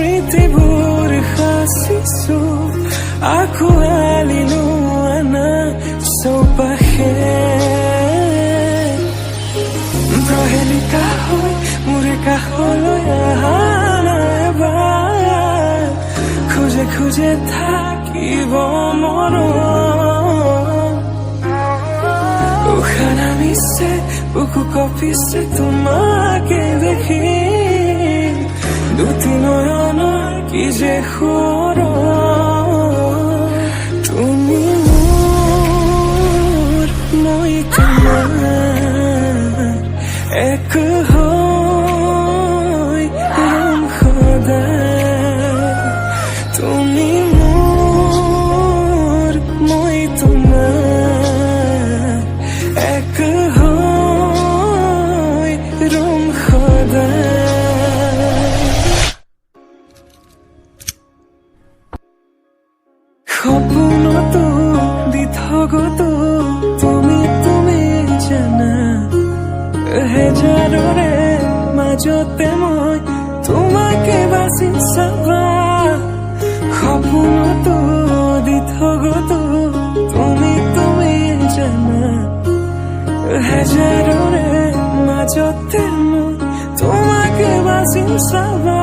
স্মৃতিবোৰ সাঁচিছো আকৌ আলিলো আনা চৌপাশে প্ৰহেলিকা হৈ মোৰে কাষলৈ আহা এবাৰ খোজে খোজে থাকিব মন উশাহ নামিছে বুকু কঁপিছে তোমাকে দেখি দুটি নয়নৰ কি যে সুৰ তুমি মোৰ মই তোমাৰ এক হৈ ৰম সদায় তুমি মোৰ মই তোমাৰ এক হৈ ৰম সদায় সপোনতো দি থগতো তুমি জানা হেজাৰৰে মাজতে মই তোমাকে বাছি চাবা সপোনতো দি থগতো তুমি জানা হেজাৰৰে মাজতে মই তোমাকে বাছি চাবা